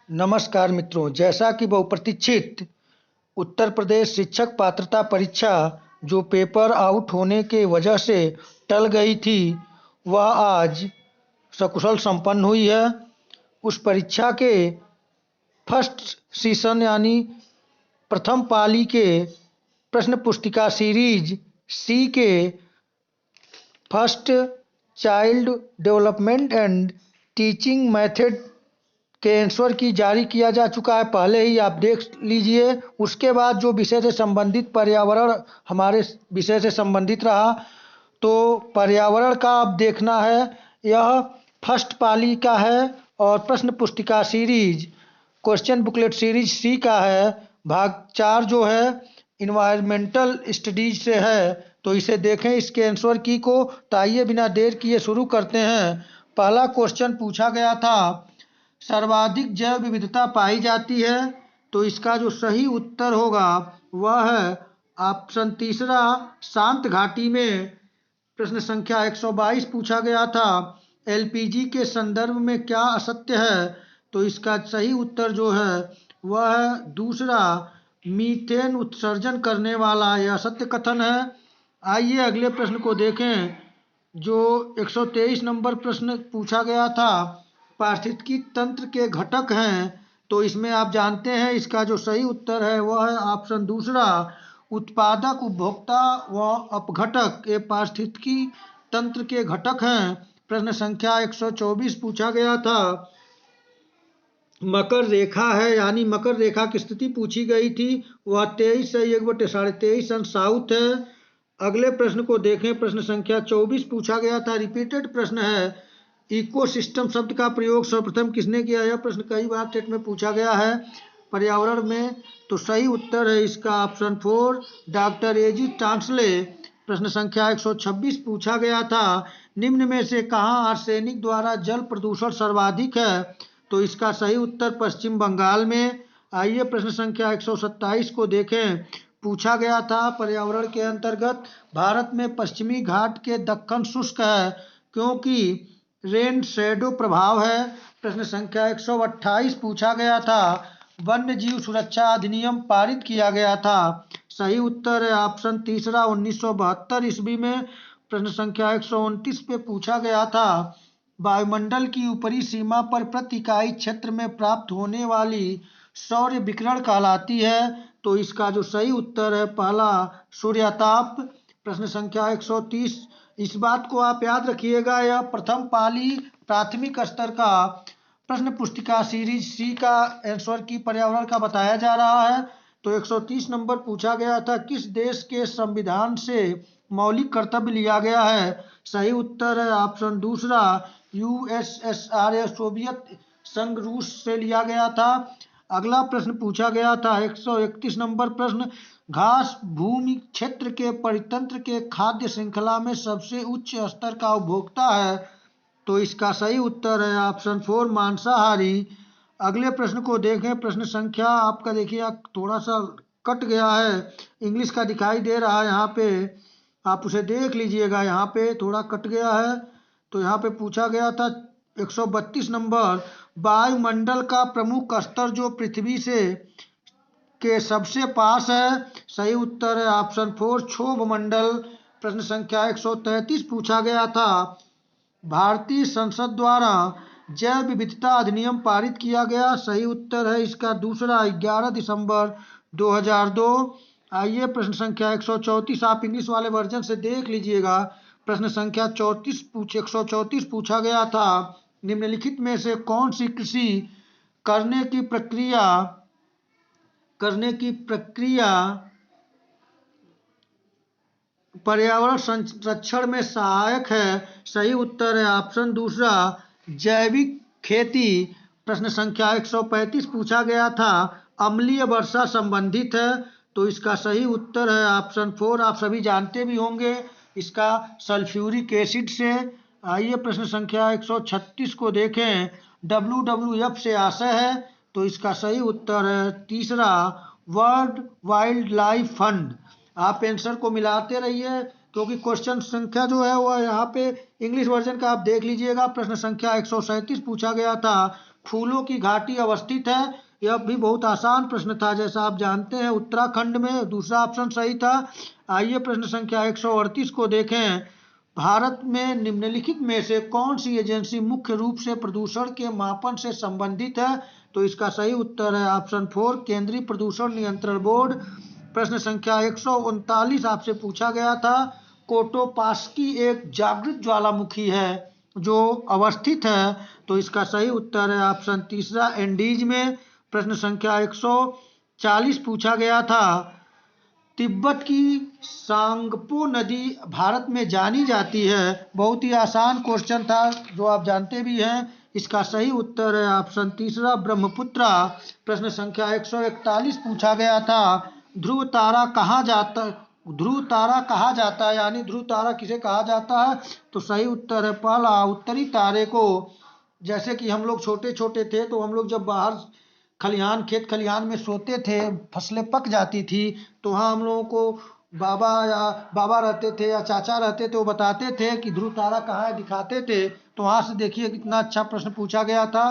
नमस्कार मित्रों, जैसा कि बहुप्रतीक्षित उत्तर प्रदेश शिक्षक पात्रता परीक्षा जो पेपर आउट होने के वजह से टल गई थी, वह आज सकुशल संपन्न हुई है। उस परीक्षा के फर्स्ट सीशन यानी प्रथम पाली के प्रश्न पुस्तिका सीरीज सी के first child development and teaching method के आंसर की जारी किया जा चुका है, पहले ही आप देख लीजिए। उसके बाद जो विषय से संबंधित पर्यावरण हमारे विषय से संबंधित रहा, तो पर्यावरण का अब देखना है। यह फर्स्ट पाली का है और प्रश्न पुस्तिका सीरीज क्वेश्चन बुकलेट सीरीज सी का है। भाग 4 जो है इन्वायरमेंटल स्टडीज से है, तो इसे देखें इसके आंसर की को। तो आइए बिना देर किए शुरू करते हैं। पहला क्वेश्चन पूछा गया था, सर्वाधिक जैव विविधता पाई जाती है, तो इसका जो सही उत्तर होगा वह है ऑप्शन तीसरा, शांत घाटी में। प्रश्न संख्या 122 पूछा गया था, एलपीजी के संदर्भ में क्या असत्य है, तो इसका सही उत्तर जो है वह है दूसरा, मीथेन उत्सर्जन करने वाला, यह असत्य कथन है। आइए अगले प्रश्न को देखें। जो 123 नंबर प्रश्न पूछा गया था, पारिस्थितिकी तंत्र के घटक हैं, तो इसमें आप जानते हैं इसका जो सही उत्तर है वह है ऑप्शन दूसरा, उत्पादक, उपभोक्ता व अपघटक, ये पारिस्थितिकी तंत्र के घटक हैं। प्रश्न संख्या 124 पूछा गया था, मकर रेखा है यानी मकर रेखा की स्थिति पूछी गई थी, वह 23 से 1/23 अंश साउथ है। अगले प्रश्न को देखें। प्रश्न संख्या 24 पूछा गया था, रिपीटेड प्रश्न है, इकोसिस्टम शब्द का प्रयोग सर्वप्रथम किसने किया? यह प्रश्न कई बार टेट में पूछा गया है पर्यावरण में, तो सही उत्तर है इसका ऑप्शन 4, डॉक्टर एजी टांसले। प्रश्न संख्या 126 पूछा गया था, निम्न में से कहाँ आर्सेनिक द्वारा जल प्रदूषण सर्वाधिक है, तो इसका सही उत्तर पश्चिम बंगाल में। आइए प्रश्न संख्या 127 को देखें। पूछा गया था, पर्यावरण के अंतर्गत भारत में पश्चिमी घाट के दक्कन शुष्क है क्योंकि रेन शैडो प्रभाव है। प्रश्न संख्या 128 पूछा गया था, वन्य जीव सुरक्षा अधिनियम पारित किया गया था, सही उत्तर है ऑप्शन तीसरा, 1972 ईस्वी में। प्रश्न संख्या 129 पे पूछा गया था, वायुमंडल की ऊपरी सीमा पर प्रति इकाई क्षेत्र में प्राप्त होने वाली सौर विकिरण कहलाती है, तो इसका जो सही उत्तर है पहला, सूर्यताप। प्रश्न संख्या 130, इस बात को आप याद रखिएगा, यह प्रथम पाली प्राथमिक स्तर का प्रश्न पुस्तिका सीरीज सी का आंसर की पर्यावरण का बताया जा रहा है। तो 130 नंबर पूछा गया था, किस देश के संविधान से मौलिक कर्तव्य लिया गया है, सही उत्तर है ऑप्शन दूसरा, यूएसएसआर या सोवियत संघ रूस से लिया गया था। अगला प्रश्न पूछा गया था 131 नंबर प्रश्न, घास भूमि क्षेत्र के परितंत्र के खाद्य श्रृंखला में सबसे उच्च स्तर का उपभोक्ता है, तो इसका सही उत्तर है ऑप्शन 4, मांसाहारी। अगले प्रश्न को देखें। प्रश्न संख्या आपका देखिए थोड़ा सा कट गया है, इंग्लिश का दिखाई दे रहा है यहाँ पे, आप उसे देख लीजिएगा, यहाँ पे थोड़ा कट गया है। तो यहाँ पे पूछा गया था 132 नंबर, वायुमंडल का प्रमुख स्तर जो पृथ्वी से के सबसे पास है, सही उत्तर है ऑप्शन 4, क्षोभ मंडल। प्रश्न संख्या 133 पूछा गया था, भारतीय संसद द्वारा जैव विविधता अधिनियम पारित किया गया, सही उत्तर है इसका दूसरा, 11 दिसंबर 2002। आइए प्रश्न संख्या 134, आप इंग्लिश वाले वर्जन से देख लीजिएगा। प्रश्न संख्या 134 पूछा गया था, निम्नलिखित में से कौन सी कृषि करने की प्रक्रिया पर्यावरण संरक्षण में सहायक है, सही उत्तर है ऑप्शन दूसरा, जैविक खेती। प्रश्न संख्या 135 पूछा गया था, अम्लीय वर्षा संबंधित है, तो इसका सही उत्तर है ऑप्शन 4, आप सभी जानते भी होंगे इसका, सल्फ्यूरिक एसिड से। आइए प्रश्न संख्या 136 को देखें, WWF से आशय है, तो इसका सही उत्तर है तीसरा, वर्ल्ड वाइल्ड लाइफ फंड। आप आंसर को मिलाते रहिए क्योंकि क्वेश्चन संख्या जो है वह यहाँ पे इंग्लिश वर्जन का आप देख लीजिएगा। प्रश्न संख्या 137 पूछा गया था, फूलों की घाटी अवस्थित है? यह भी बहुत आसान प्रश्न था, जैसा आप जानते हैं, उत्तराखंड में। दूसरा ऑप्शन सही था। आइए प्रश्न संख्या 138 को देखें। भारत में निम्नलिखित में से कौन सी एजेंसी मुख्य रूप से प्रदूषण के मापन से संबंधित है? तो इसका सही उत्तर है ऑप्शन 4, केंद्रीय प्रदूषण नियंत्रण बोर्ड। प्रश्न संख्या 139 आपसे पूछा गया था। कोटोपास्की एक जागृत ज्वालामुखी है जो अवस्थित है? तो इसका सही उत्तर है ऑप्शन तीसरा, एंडीज में। प्रश्न संख्या 140 पूछा गया था। तिब्बत की सांगपो नदी भारत में जानी जाती है? बहुत ही आसान क्वेश्चन था जो आप जानते भी हैं। इसका सही उत्तर है ऑप्शन तीसरा, ब्रह्मपुत्रा। प्रश्न संख्या 141 पूछा गया था। ध्रुव तारा कहाँ जाता ध्रुव तारा कहा जाता है, यानी ध्रुव तारा किसे कहा जाता है? तो सही उत्तर है पहला, उत्तरी तारे को। जैसे कि हम लोग छोटे छोटे थे तो हम लोग जब बाहर खलिहान, खेत खलिहान में सोते थे, फसलें पक जाती थी, तो वहाँ हम लोगों को बाबा रहते थे या चाचा रहते थे, वो बताते थे कि ध्रुव तारा कहाँ है, दिखाते थे। तो वहाँ से देखिए कितना अच्छा प्रश्न पूछा गया था।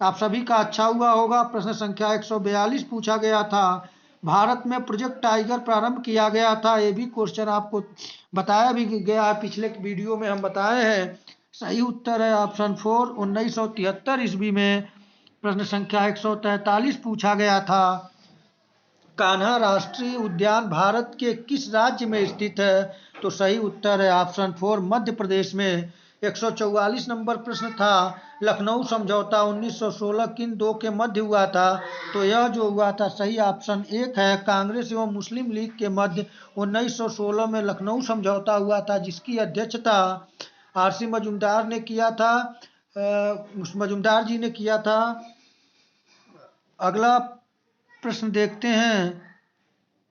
आप सभी का अच्छा हुआ होगा। प्रश्न संख्या 142 पूछा गया था। भारत में प्रोजेक्ट टाइगर प्रारंभ किया गया था? ये भी क्वेश्चन आपको बताया भी गया है, पिछले वीडियो में हम बताए हैं। सही उत्तर है ऑप्शन 4, 1973 ईस्वी में। प्रश्न संख्या 143 पूछा गया था। कान्हा राष्ट्रीय उद्यान भारत के किस राज्य में स्थित है? तो सही उत्तर है ऑप्शन 4, मध्य प्रदेश में। 144 नंबर प्रश्न था। लखनऊ समझौता 1916 किन दो के मध्य हुआ था? तो यह जो हुआ था सही ऑप्शन 1 है, कांग्रेस एवं मुस्लिम लीग के मध्य 1916 में लखनऊ समझौता हुआ था, जिसकी अध्यक्षता आरसी मजूमदार ने किया था। मजूमदार जी ने किया था। अगला प्रश्न देखते हैं।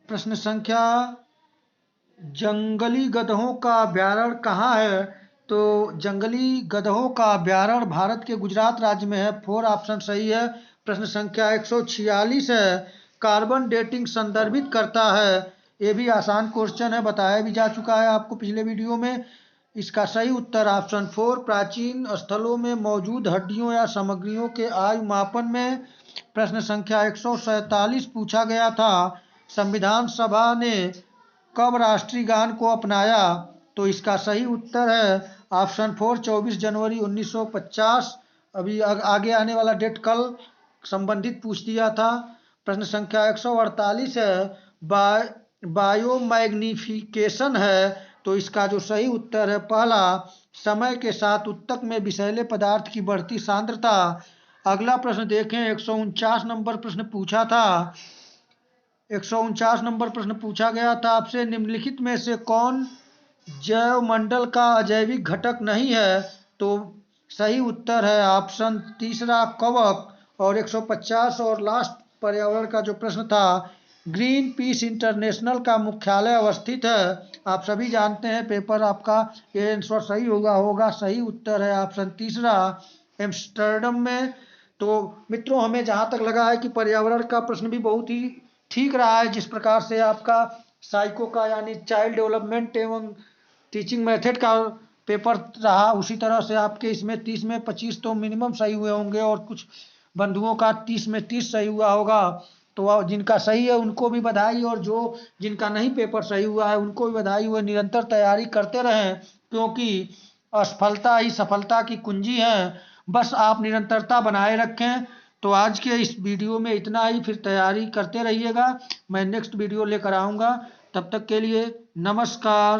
प्रश्न संख्या, जंगली गधों का अभ्यारण्य कहाँ है? तो जंगली गधों का अभ्यारण्य भारत के गुजरात राज्य में है। 4 ऑप्शन सही है। प्रश्न संख्या 146 है। कार्बन डेटिंग संदर्भित करता है? ये भी आसान क्वेश्चन है, बताया भी जा चुका है आपको पिछले वीडियो में। इसका सही उत्तर ऑप्शन 4, प्राचीन स्थलों में मौजूद हड्डियों या सामग्रियों के आयु मापन में। प्रश्न संख्या 147 पूछा गया था। संविधान सभा ने कब राष्ट्रीय गान को अपनाया? तो इसका सही उत्तर है ऑप्शन 4, 24 जनवरी 1950। अभी आगे आने वाला डेट कल संबंधित पूछ दिया था। प्रश्न संख्या 148 है। बायोमैग्निफिकेशन है? तो इसका जो सही उत्तर है पहला, समय के साथ उत्तक में विषैले पदार्थ की बढ़ती सांद्रता। अगला प्रश्न देखें। 149 नंबर प्रश्न पूछा था। 149 नंबर प्रश्न पूछा गया था आपसे, निम्नलिखित में से कौन जैव मंडल का अजैविक घटक नहीं है? तो सही उत्तर है ऑप्शन तीसरा, कवक। और 150 और लास्ट पर्यावरण का जो प्रश्न था, ग्रीन पीस इंटरनेशनल का मुख्यालय अवस्थित है? आप सभी जानते हैं, पेपर आपका ये आंसर सही होगा। सही उत्तर है ऑप्शन तीसरा, एम्स्टर्डम में। तो मित्रों, हमें जहाँ तक लगा है कि पर्यावरण का प्रश्न भी बहुत ही ठीक रहा है। जिस प्रकार से आपका साइको का यानी चाइल्ड डेवलपमेंट एवं टीचिंग मेथड का पेपर रहा, उसी तरह से आपके इसमें 30 में 25 तो मिनिमम सही हुए होंगे, और कुछ बंधुओं का 30 में 30 सही हुआ होगा। तो जिनका सही है उनको भी बधाई, और जिनका नहीं पेपर सही हुआ है उनको भी बधाई। वो निरंतर तैयारी करते रहें, क्योंकि असफलता ही सफलता की कुंजी है। बस आप निरंतरता बनाए रखें। तो आज के इस वीडियो में इतना ही, फिर तैयारी करते रहिएगा। मैं नेक्स्ट वीडियो लेकर आऊँगा। तब तक के लिए नमस्कार।